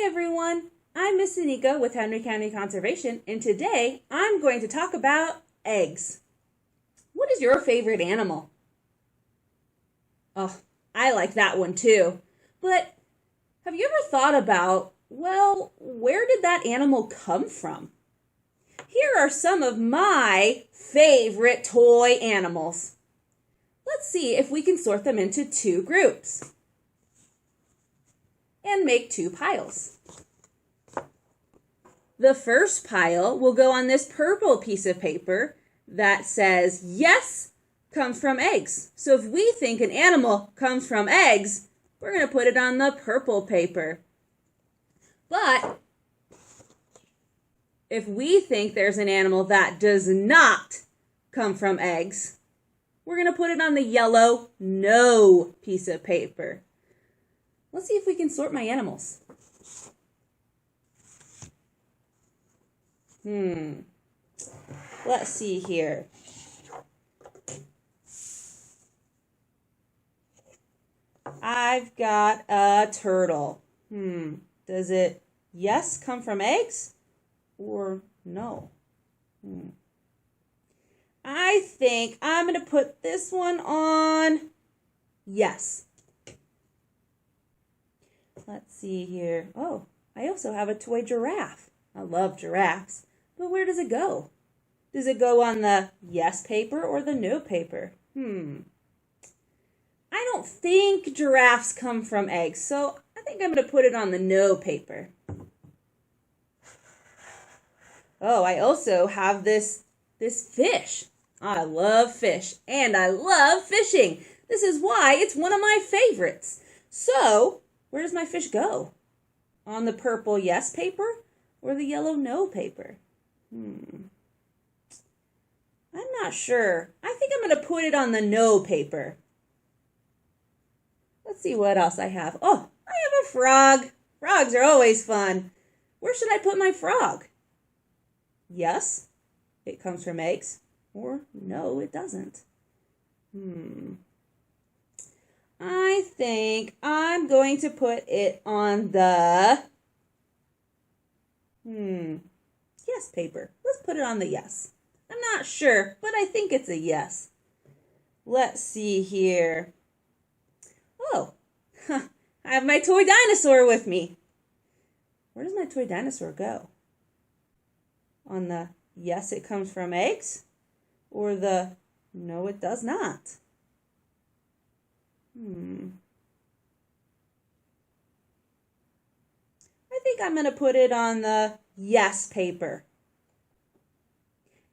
Hi everyone, I'm Miss Anika with Henry County Conservation, and today I'm going to talk about eggs. What is your favorite animal? Oh, I like that one too. But have you ever thought about, well, where did that animal come from? Here are some of my favorite toy animals. Let's see if we can sort them into two groups and make two piles. The first pile will go on this purple piece of paper that says, yes, comes from eggs. So if we think an animal comes from eggs, we're going to put it on the purple paper. But if we think there's an animal that does not come from eggs, we're going to put it on the yellow no piece of paper. Let's see if we can sort my animals. Let's see here. I've got a turtle. Does it, yes, come from eggs or no? I think I'm going to put this one on yes. Let's see here. Oh, I also have a toy giraffe. I love giraffes. But where does it go? Does it go on the yes paper or the no paper? I don't think giraffes come from eggs, so I think I'm going to put it on the no paper. Oh, I also have this fish. I love fish, and I love fishing. This is why it's one of my favorites. So, where does my fish go? On the purple yes paper or the yellow no paper? I'm not sure. I think I'm going to put it on the no paper. Let's see what else I have. Oh, I have a frog. Frogs are always fun. Where should I put my frog? Yes, it comes from eggs. Or no, it doesn't. I think I'm going to put it on the yes paper. Let's put it on the yes. I'm not sure, but I think it's a yes. Let's see here. Oh, I have my toy dinosaur with me. Where does my toy dinosaur go? On the yes, it comes from eggs? Or the no, it does not? I think I'm going to put it on the yes paper.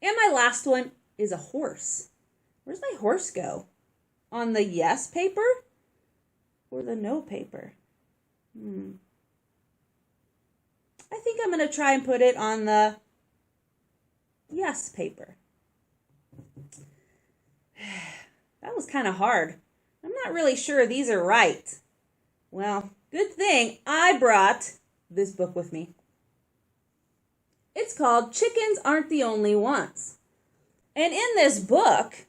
And my last one is a horse. Where's my horse go? On the yes paper or the no paper? I think I'm going to try and put it on the yes paper. That was kind of hard. I'm not really sure these are right. Well, good thing I brought this book with me. It's called Chickens Aren't the Only Ones. And in this book,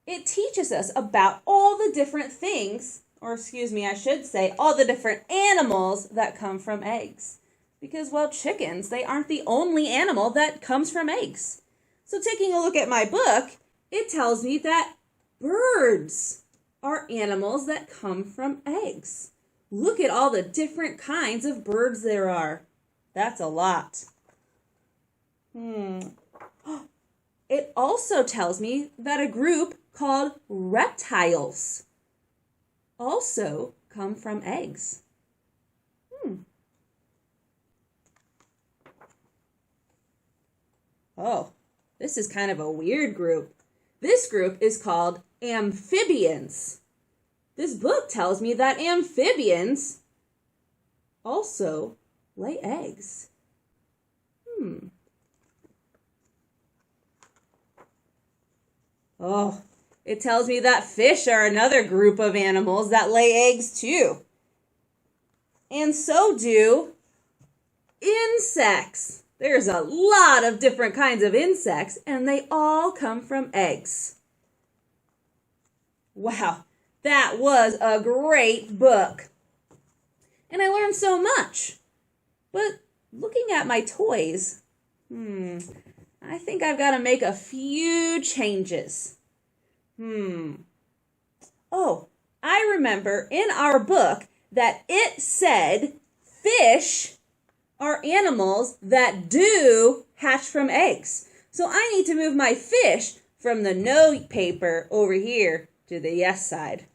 it teaches us about all the different things, or excuse me, I should say, all the different animals that come from eggs. Because, well, chickens, they aren't the only animal that comes from eggs. So taking a look at my book, it tells me that birds are animals that come from eggs. Look at all the different kinds of birds there are. That's a lot. It also tells me that a group called reptiles also come from eggs. Oh, this is kind of a weird group. This group is called amphibians. This book tells me that amphibians also lay eggs. Oh, it tells me that fish are another group of animals that lay eggs too. And so do insects. There's a lot of different kinds of insects, and they all come from eggs. Wow, that was a great book. And I learned so much. But looking at my toys, I think I've got to make a few changes. Oh, I remember in our book that it said fish are animals that do hatch from eggs. So I need to move my fish from the no paper over here to the yes side.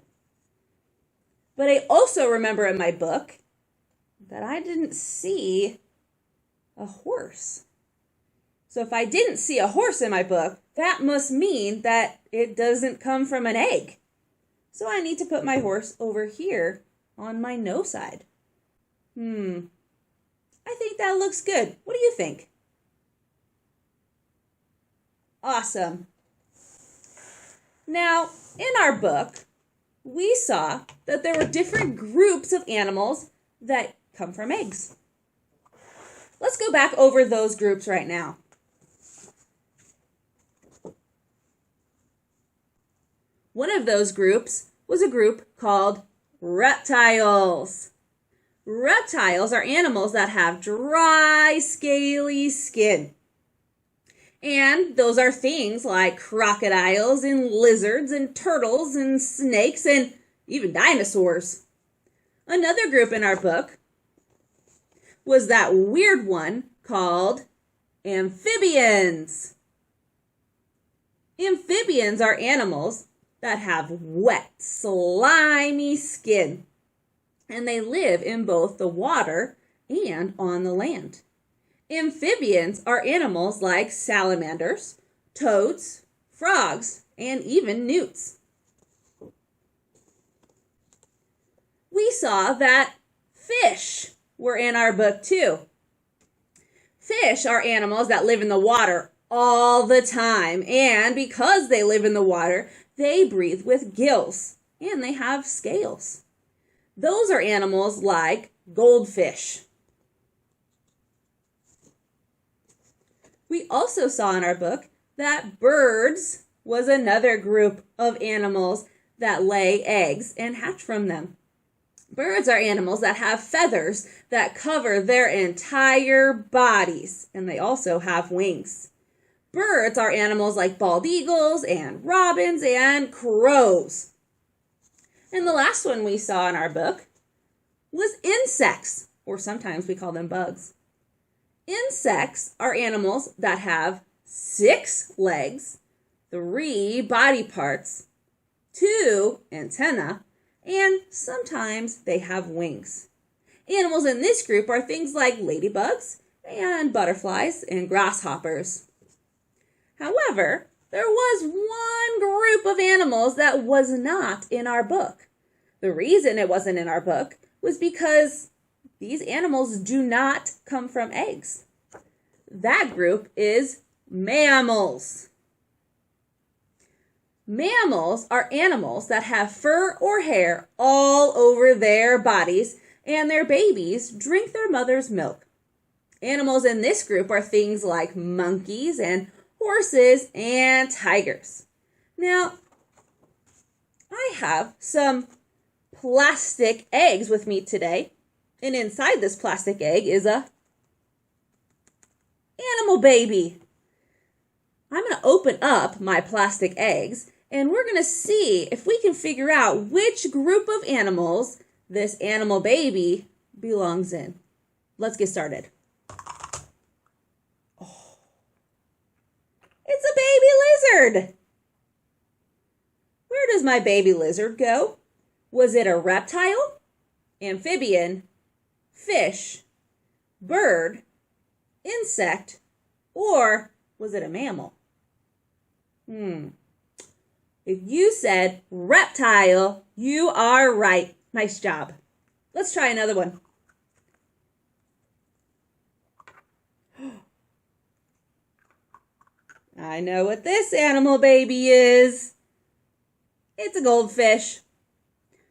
But I also remember in my book that I didn't see a horse. So if I didn't see a horse in my book, that must mean that it doesn't come from an egg. So I need to put my horse over here on my no side. I think that looks good. What do you think? Awesome. Now, in our book, we saw that there were different groups of animals that come from eggs. Let's go back over those groups right now. One of those groups was a group called reptiles. Reptiles are animals that have dry, scaly skin. And those are things like crocodiles and lizards and turtles and snakes and even dinosaurs. Another group in our book was that weird one called amphibians. Amphibians are animals that have wet, slimy skin, and they live in both the water and on the land. Amphibians are animals like salamanders, toads, frogs, and even newts. We saw that fish were in our book too. Fish are animals that live in the water all the time, and because they live in the water, they breathe with gills, and they have scales. Those are animals like goldfish. We also saw in our book that birds was another group of animals that lay eggs and hatch from them. Birds are animals that have feathers that cover their entire bodies, and they also have wings. Birds are animals like bald eagles and robins and crows. And the last one we saw in our book was insects, or sometimes we call them bugs. Insects are animals that have 6 legs, 3 body parts, 2 antennae, and sometimes they have wings. Animals in this group are things like ladybugs and butterflies and grasshoppers. However, there was one group of animals that was not in our book. The reason it wasn't in our book was because these animals do not come from eggs. That group is mammals. Mammals are animals that have fur or hair all over their bodies, and their babies drink their mother's milk. Animals in this group are things like monkeys and horses and tigers. Now, I have some plastic eggs with me today, and inside this plastic egg is a animal baby. I'm going to open up my plastic eggs, and we're going to see if we can figure out which group of animals this animal baby belongs in. Let's get started. Oh, it's a baby lizard. Where does my baby lizard go? Was it a reptile, amphibian, fish, bird, insect, or was it a mammal? If you said reptile, you are right. Nice job. Let's try another one. I know what this animal baby is. It's a goldfish.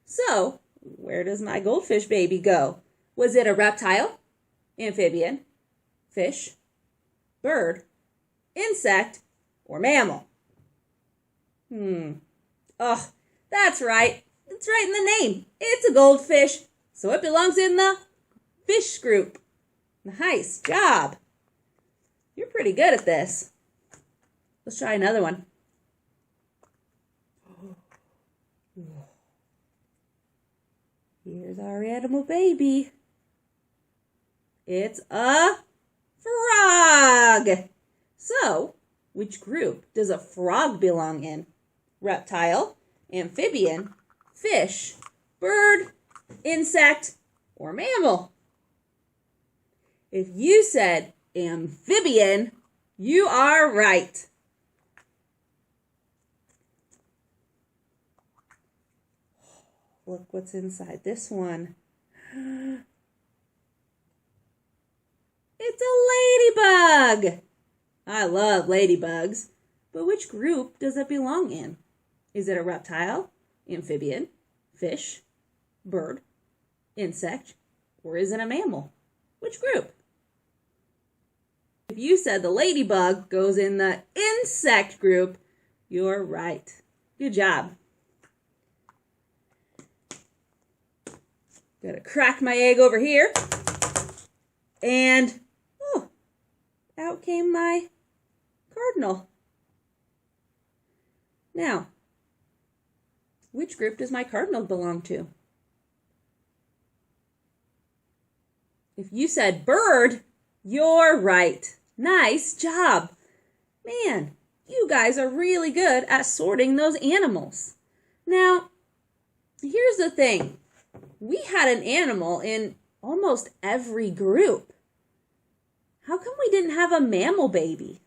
So, where does my goldfish baby go? Was it a reptile, amphibian, fish, bird, insect, or mammal? Oh, that's right. It's right in the name. It's a goldfish, so it belongs in the fish group. Nice job. You're pretty good at this. Let's try another one. Here's our animal baby. It's a frog. So, which group does a frog belong in? Reptile, amphibian, fish, bird, insect, or mammal? If you said amphibian, you are right. Look what's inside this one. It's a ladybug. I love ladybugs, but which group does it belong in? Is it a reptile, amphibian, fish, bird, insect, or is it a mammal? Which group? If you said the ladybug goes in the insect group, you're right. Good job. Gotta crack my egg over here. And, oh, out came my cardinal. Now, which group does my cardinal belong to? If you said bird, you're right. Nice job. Man, you guys are really good at sorting those animals. Now, here's the thing. We had an animal in almost every group. How come we didn't have a mammal baby?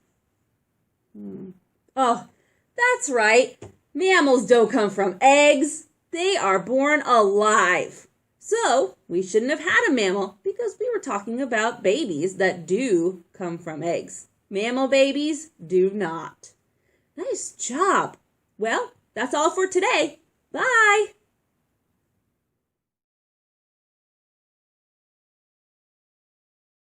Oh, that's right. Mammals don't come from eggs. They are born alive. So, we shouldn't have had a mammal because we were talking about babies that do come from eggs. Mammal babies do not. Nice job. Well, that's all for today. Bye.